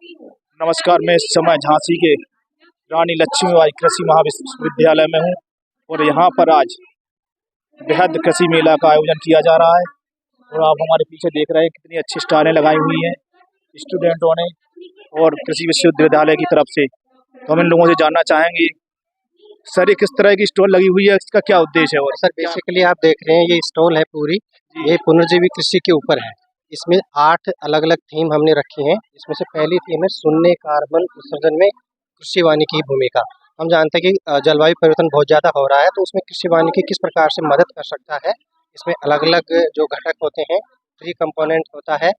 नमस्कार, मैं इस समय झांसी के रानी लक्ष्मीबाई कृषि महाविश्वविद्यालय में हूँ और यहाँ पर आज बेहद कृषि मेला का आयोजन किया जा रहा है। और आप हमारे पीछे देख रहे हैं कितनी अच्छी स्टॉलें लगाई हुई हैं स्टूडेंटों ने और कृषि विश्वविद्यालय की तरफ से। तो हम इन लोगों से जानना चाहेंगे, सर ये किस तरह की स्टॉल लगी हुई है, इसका क्या उद्देश्य है? और सर बेसिकली आप देख रहे हैं ये स्टॉल है पूरी, ये पुनर्जीवी कृषि के ऊपर है। इसमें 8 अलग अलग थीम हमने रखी हैं। इसमें से पहली थीम है शून्य कार्बन उत्सर्जन में कृषि वानिकी की भूमिका। हम जानते हैं कि जलवायु परिवर्तन बहुत ज़्यादा हो रहा है, तो उसमें कृषि वानिकी किस प्रकार से मदद कर सकता है। इसमें अलग अलग जो घटक होते हैं, ट्री कंपोनेंट होता है,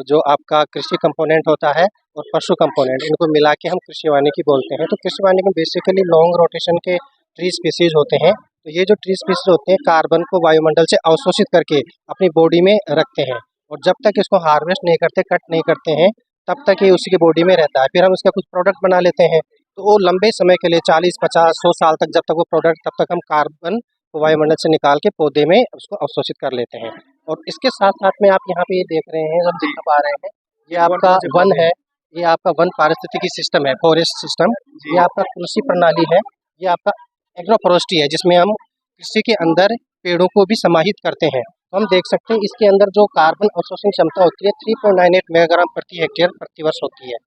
जो आपका कृषि कंपोनेंट होता है, और पशु कंपोनेंट, इनको मिला के हम कृषि वानिकी बोलते हैं। तो कृषि वानिकी में बेसिकली लॉन्ग रोटेशन के ट्री स्पीसीज होते हैं। तो ये जो ट्री स्पीसीज होते हैं कार्बन को वायुमंडल से अवशोषित करके अपनी बॉडी में रखते हैं, और जब तक इसको हार्वेस्ट नहीं करते, कट नहीं करते हैं, तब तक ये उसी की बॉडी में रहता है। फिर हम इसका कुछ प्रोडक्ट बना लेते हैं, तो वो लंबे समय के लिए 40, 50, 100 साल तक जब तक वो प्रोडक्ट, तब तक हम कार्बन को वायुमंडल से निकाल के पौधे में उसको अवशोषित कर लेते हैं। और इसके साथ साथ में आप यहाँ पे ये देख रहे हैं, हम दिखा पा रहे हैं, ये आपका वन है, ये आपका वन पारिस्थितिकी सिस्टम है, फॉरेस्ट सिस्टम। ये आपका कृषि प्रणाली है, ये आपका एग्रोफोरेस्ट्री है, जिसमें हम कृषि के अंदर पेड़ों को भी समाहित करते हैं। तो हम देख सकते हैं इसके अंदर जो कार्बन अवशोषण क्षमता होती है 3.98 मेगाग्राम प्रति हेक्टेयर प्रति वर्ष होती है।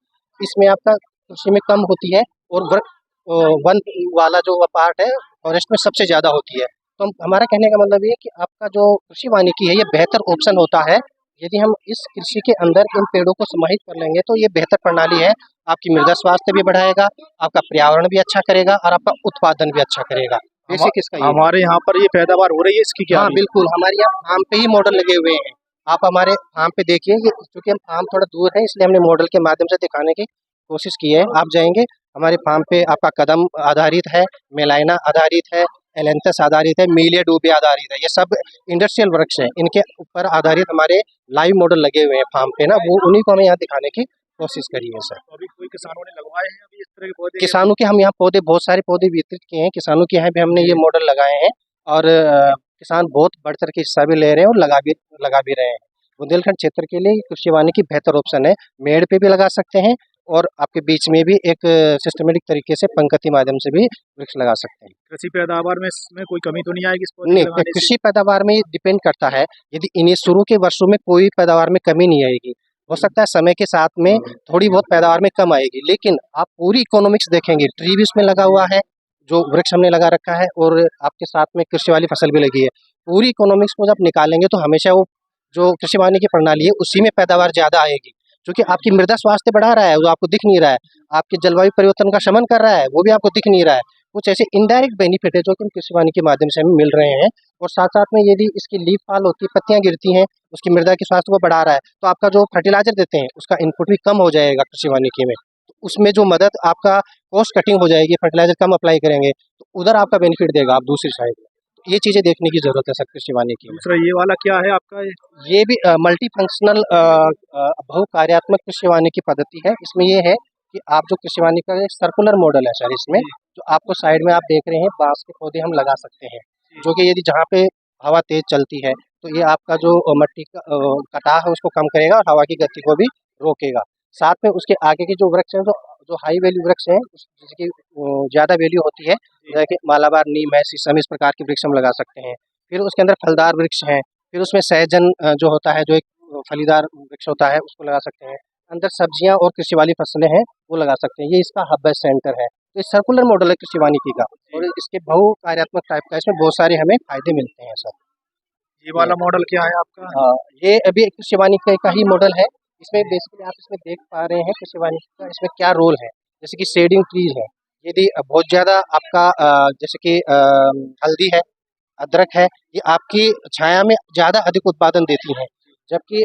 इसमें आपका कृषि में कम होती है, और वन वाला जो पार्ट है फॉरेस्ट में सबसे ज़्यादा होती है। तो हमारा कहने का मतलब ये है कि आपका जो कृषि वानिकी है ये बेहतर ऑप्शन होता है। यदि हम इस कृषि के अंदर इन पेड़ों को समाहित कर लेंगे तो ये बेहतर प्रणाली है। आपकी मृदा स्वास्थ्य भी बढ़ाएगा, आपका पर्यावरण भी अच्छा करेगा, और आपका उत्पादन भी अच्छा करेगा। बेसिक इसका ये है। हमारे यहाँ पर ये पैदावार हो रही है इसकी क्या? हाँ बिल्कुल, हमारे यहाँ फार्म पे ही मॉडल लगे हुए हैं। आप हमारे फार्म पे देखिए, ये चूंकि हम फार्म थोड़ा दूर है, इसलिए हमने मॉडल के माध्यम से दिखाने की कोशिश की है। आप जाएंगे हमारे फार्म पे, आपका कदम आधारित है, मेलाइना आधारित है, एलेंथस आधारित है, मीलिया डूबे आधारित है। ये सब इंडस्ट्रियल वृक्ष है, इनके ऊपर आधारित हमारे लाइव मॉडल लगे हुए हैं फार्म पे ना, वो उन्हीं को हमें यहाँ दिखाने की कोशिश करी है सर। तो अभी कोई किसानों ने लगवाए हैं अभी इस तरह के पौधे? किसानों के हम यहाँ पौधे, बहुत सारे पौधे वितरित किए हैं किसानों के यहाँ भी, हमने ये मॉडल लगाए हैं। और किसान बहुत बढ़ चढ़ के हिस्सा भी ले रहे हैं और लगा भी रहे हैं। बुंदेलखंड क्षेत्र के लिए कृषि वानिकी बेहतर ऑप्शन है। मेड़ पे भी लगा सकते हैं, और आपके बीच में भी एक सिस्टमेटिक तरीके से पंक्ति माध्यम से भी वृक्ष लगा सकते हैं। कृषि पैदावार में इसमें कोई कमी तो नहीं आएगी इस पौधे नहीं, लगाने से? कृषि पैदावार में डिपेंड करता है। यदि इन्हें शुरू के वर्षों में कोई पैदावार में कमी नहीं आएगी, हो सकता है समय के साथ में थोड़ी बहुत पैदावार में कम आएगी, लेकिन आप पूरी इकोनॉमिक्स देखेंगे, ट्री भी उसमें लगा हुआ है, जो वृक्ष हमने लगा रखा है, और आपके साथ में कृषि वाली फसल भी लगी है। पूरी इकोनॉमिक्स को जब निकालेंगे तो हमेशा वो जो कृषि वानिकी प्रणाली है उसी में पैदावार ज्यादा आएगी, क्योंकि आपकी मृदा स्वास्थ्य बढ़ा रहा है, वो आपको दिख नहीं रहा है। आपके जलवायु परिवर्तन का शमन कर रहा है, वो भी आपको दिख नहीं रहा है। कुछ ऐसे इनडायरेक्ट बेनिफिट है जो कि कृषि वानिकी के माध्यम से हमें मिल रहे हैं। और साथ साथ में यदि इसकी लीफ फॉल होती है, पत्तियां गिरती हैं, उसकी मृदा के स्वास्थ्य को बढ़ा रहा है, तो आपका जो फर्टिलाइजर देते हैं उसका इनपुट भी कम हो जाएगा कृषि वानिकी में। तो उसमें जो मदद, आपका कॉस्ट कटिंग हो जाएगी, फर्टिलाइजर कम अप्लाई करेंगे, तो उधर आपका बेनिफिट देगा आप दूसरी साइड में। तो ये चीजें देखने की जरूरत है सर कृषि वानिकी में। दूसरा ये वाला क्या है आपका? ये भी मल्टी फंक्शनल बहुकार्यात्मक कृषि वानिकी पद्धति है। इसमें ये है कि आप जो कृषि वानिकी का एक सर्कुलर मॉडल है सर, इसमें जो आपको साइड में आप देख रहे हैं बांस के पौधे हम लगा सकते हैं, जो कि यदि जहाँ पे हवा तेज चलती है तो ये आपका जो मट्टी का कटाव है उसको कम करेगा, और हवा की गति को भी रोकेगा। साथ में उसके आगे के जो वृक्ष हैं, जो जो हाई वैल्यू वृक्ष हैं, जिसकी ज़्यादा वैल्यू होती है, जैसे कि मालाबार, नीम है, शीशम, इस प्रकार के वृक्ष हम लगा सकते हैं। फिर उसके अंदर फलदार वृक्ष हैं, फिर उसमें सहजन जो होता है, जो एक फलीदार वृक्ष होता है, उसको लगा सकते हैं। अंदर सब्जियां और कृषि वाली फसलें हैं, वो लगा सकते हैं। ये इसका हब है, सेंटर है। तो ये सर्कुलर मॉडल है कृषि वानिकी का, और इसके बहुकार्यात्मक टाइप का, इसमें बहुत सारे हमें फायदे मिलते हैं सर। ये वाला मॉडल क्या है आपका? ये अभी कृषि वानिकी का ही मॉडल है। इसमें बेसिकली आप इसमें देख पा रहे हैं कृषि वानिकी का इसमें क्या रोल है। जैसे कि शेडिंग ट्रीज है, यदि बहुत ज़्यादा आपका जैसे कि हल्दी है, अदरक है, ये आपकी छाया में ज़्यादा अधिक उत्पादन देती हैं, जबकि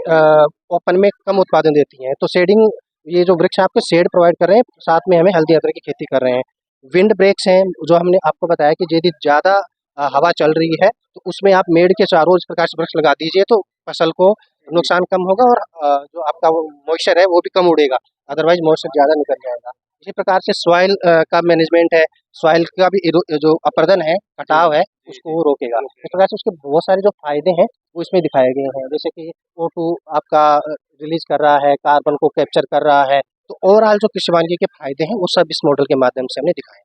ओपन में कम उत्पादन देती हैं। तो शेडिंग, ये जो वृक्ष आपको शेड प्रोवाइड कर रहे हैं, साथ में हमें हल्दी अदरक की खेती कर रहे हैं। विंड ब्रेक्स हैं, जो हमने आपको बताया कि यदि ज़्यादा हवा चल रही है तो उसमें आप मेड़ के चारों इस प्रकार से वृक्ष लगा दीजिए, तो फसल को नुकसान कम होगा, और जो आपका मॉइस्चर है वो भी कम उड़ेगा, अदरवाइज मॉइस्चर ज़्यादा निकल जाएगा। इसी प्रकार से सॉइल का मैनेजमेंट है, सॉइल का भी जो अपर्दन है, कटाव है, उसको वो रोकेगा। इस प्रकार से उसके बहुत सारे जो फायदे हैं वो इसमें दिखाए गए हैं। जैसे कि O2 आपका रिलीज कर रहा है, कार्बन को कैप्चर कर रहा है, तो ओवरऑल जो कृषि वानिकी के फायदे हैं वो सब इस मॉडल के माध्यम से हमने दिखाए।